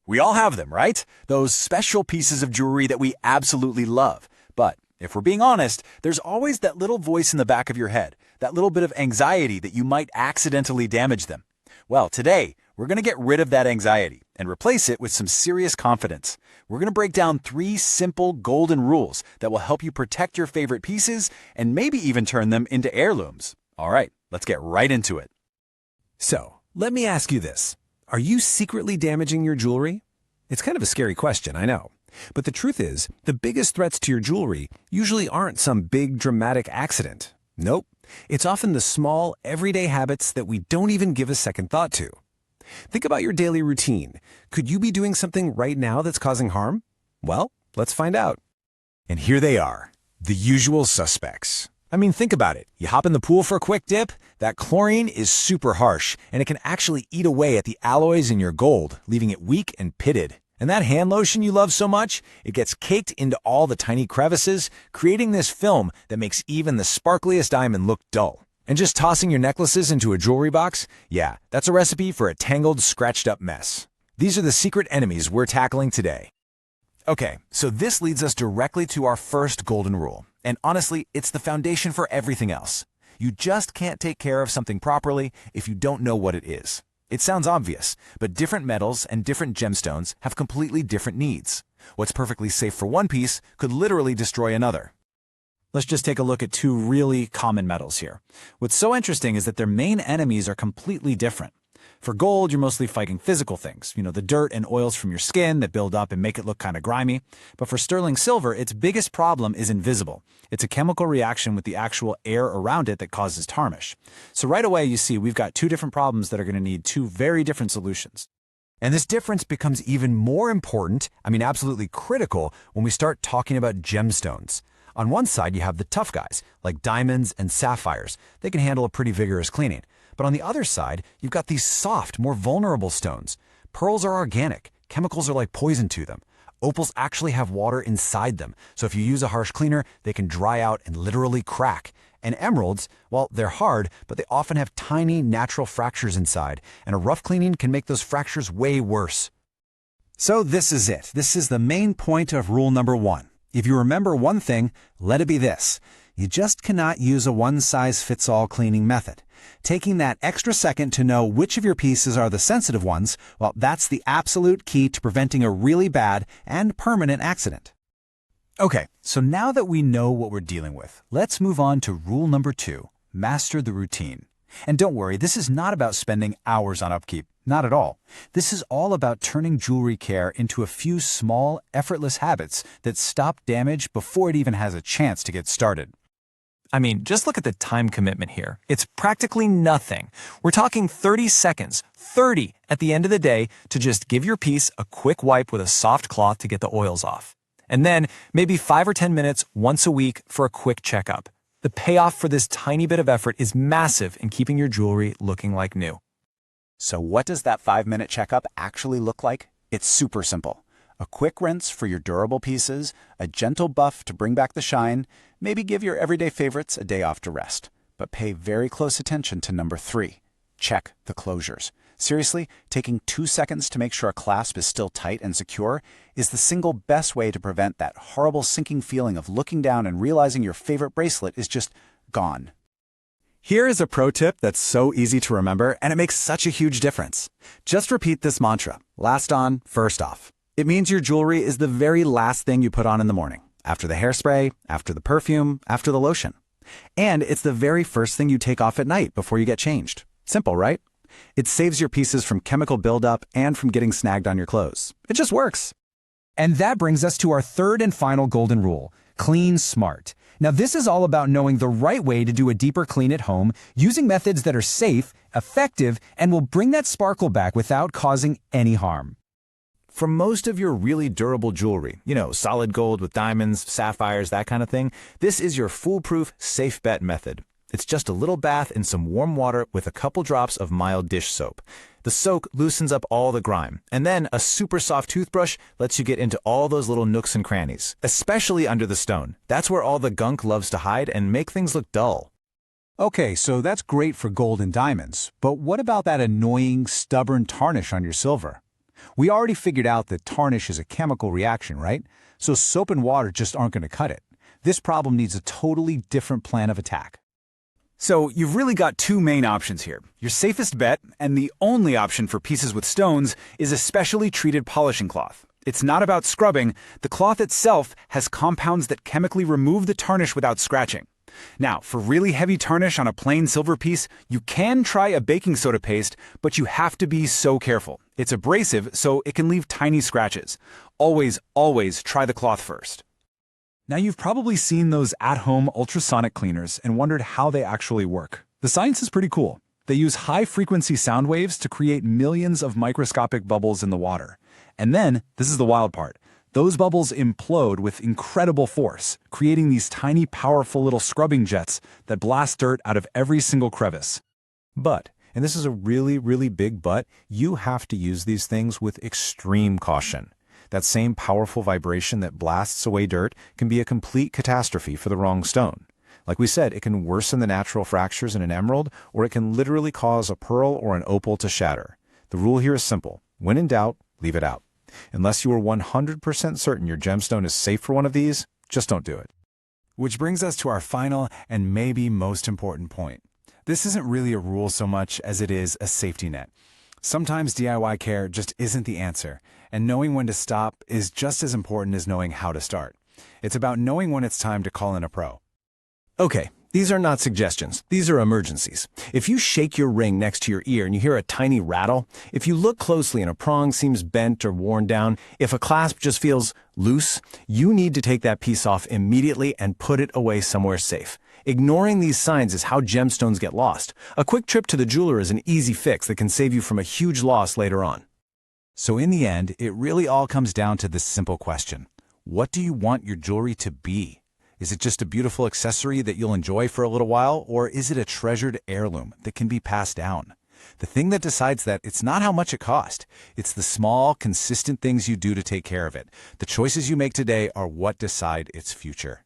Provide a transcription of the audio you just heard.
We all have them, right? Those special pieces of jewelry that we absolutely love. But if we're being honest, there's always that little voice in the back of your head, that little bit of anxiety that you might accidentally damage them. Well, today, we're going to get rid of that anxiety and replace it with some serious confidence. We're going to break down 3 simple golden rules that will help you protect your favorite pieces and maybe even turn them into heirlooms. All right, let's get right into it. So, let me ask you this. Are you secretly damaging your jewelry? It's kind of a scary question, I know. But the truth is, the biggest threats to your jewelry usually aren't some big dramatic accident. Nope. It's often the small, everyday habits that we don't even give a second thought to. Think about your daily routine. Could you be doing something right now that's causing harm? Well, let's find out. And here they are, the usual suspects. I mean, think about it. You hop in the pool for a quick dip, that chlorine is super harsh, and it can actually eat away at the alloys in your gold, leaving it weak and pitted. And that hand lotion you love so much, it gets caked into all the tiny crevices, creating this film that makes even the sparkliest diamond look dull. And just tossing your necklaces into a jewelry box? Yeah, that's a recipe for a tangled, scratched up mess. These are the secret enemies we're tackling today. Okay, so this leads us directly to our first golden rule. And honestly, it's the foundation for everything else. You just can't take care of something properly if you don't know what it is. It sounds obvious, but different metals and different gemstones have completely different needs. What's perfectly safe for one piece could literally destroy another. Let's just take a look at 2 really common metals here. What's so interesting is that their main enemies are completely different. For gold, you're mostly fighting physical things, the dirt and oils from your skin that build up and make it look kind of grimy. But for sterling silver, its biggest problem is invisible. It's a chemical reaction with the actual air around it that causes tarnish. So right away, you see we've got 2 different problems that are going to need 2 very different solutions. And this difference becomes even more important, absolutely critical, when we start talking about gemstones. On one side, you have the tough guys, like diamonds and sapphires. They can handle a pretty vigorous cleaning. But on the other side, you've got these soft, more vulnerable stones. Pearls are organic. Chemicals are like poison to them. Opals actually have water inside them, so if you use a harsh cleaner, they can dry out and literally crack. And emeralds, well, they're hard, but they often have tiny, natural fractures inside, and a rough cleaning can make those fractures way worse. So this is it. This is the main point of rule number 1. If you remember one thing, let it be this. You just cannot use a one-size-fits-all cleaning method. Taking that extra second to know which of your pieces are the sensitive ones, well, that's the absolute key to preventing a really bad and permanent accident. Okay, so now that we know what we're dealing with, let's move on to rule number 2, master the routine. And don't worry, this is not about spending hours on upkeep. Not at all. This is all about turning jewelry care into a few small, effortless habits that stop damage before it even has a chance to get started. Just look at the time commitment here. It's practically nothing. We're talking 30 seconds, 30 at the end of the day, to just give your piece a quick wipe with a soft cloth to get the oils off. And then maybe 5 or 10 minutes once a week for a quick checkup. The payoff for this tiny bit of effort is massive in keeping your jewelry looking like new. So what does that 5-minute checkup actually look like? It's super simple. A quick rinse for your durable pieces, a gentle buff to bring back the shine, maybe give your everyday favorites a day off to rest. But pay very close attention to number 3. Check the closures. Seriously, taking 2 seconds to make sure a clasp is still tight and secure is the single best way to prevent that horrible sinking feeling of looking down and realizing your favorite bracelet is just gone. Here is a pro tip that's so easy to remember, and it makes such a huge difference. Just repeat this mantra, last on, first off. It means your jewelry is the very last thing you put on in the morning, after the hairspray, after the perfume, after the lotion. And it's the very first thing you take off at night before you get changed. Simple, right? It saves your pieces from chemical buildup and from getting snagged on your clothes. It just works. And that brings us to our 3rd and final golden rule, clean smart. Now, this is all about knowing the right way to do a deeper clean at home, using methods that are safe, effective, and will bring that sparkle back without causing any harm. For most of your really durable jewelry, solid gold with diamonds, sapphires, that kind of thing, this is your foolproof, safe bet method. It's just a little bath in some warm water with a couple drops of mild dish soap. The soak loosens up all the grime, and then a super soft toothbrush lets you get into all those little nooks and crannies, especially under the stone. That's where all the gunk loves to hide and make things look dull. Okay, so that's great for gold and diamonds, but what about that annoying, stubborn tarnish on your silver? We already figured out that tarnish is a chemical reaction, right? So soap and water just aren't going to cut it. This problem needs a totally different plan of attack. So you've really got two main options here. Your safest bet, and the only option for pieces with stones, is a specially treated polishing cloth. It's not about scrubbing. The cloth itself has compounds that chemically remove the tarnish without scratching. Now, for really heavy tarnish on a plain silver piece, you can try a baking soda paste, but you have to be so careful. It's abrasive, so it can leave tiny scratches. Always, always try the cloth first. Now you've probably seen those at-home ultrasonic cleaners and wondered how they actually work. The science is pretty cool. They use high-frequency sound waves to create millions of microscopic bubbles in the water. And then, this is the wild part, those bubbles implode with incredible force, creating these tiny, powerful little scrubbing jets that blast dirt out of every single crevice. But, and this is a really, really big but, you have to use these things with extreme caution. That same powerful vibration that blasts away dirt can be a complete catastrophe for the wrong stone. Like we said, it can worsen the natural fractures in an emerald, or it can literally cause a pearl or an opal to shatter. The rule here is simple. When in doubt, leave it out. Unless you are 100% certain your gemstone is safe for one of these, just don't do it. Which brings us to our final and maybe most important point. This isn't really a rule so much as it is a safety net. Sometimes DIY care just isn't the answer, and knowing when to stop is just as important as knowing how to start. It's about knowing when it's time to call in a pro. Okay, these are not suggestions. These are emergencies. If you shake your ring next to your ear and you hear a tiny rattle, if you look closely and a prong seems bent or worn down, if a clasp just feels loose, you need to take that piece off immediately and put it away somewhere safe. Ignoring these signs is how gemstones get lost. A quick trip to the jeweler is an easy fix that can save you from a huge loss later on. So in the end, it really all comes down to this simple question. What do you want your jewelry to be? Is it just a beautiful accessory that you'll enjoy for a little while, or is it a treasured heirloom that can be passed down? The thing that decides that, it's not how much it costs. It's the small, consistent things you do to take care of it. The choices you make today are what decide its future.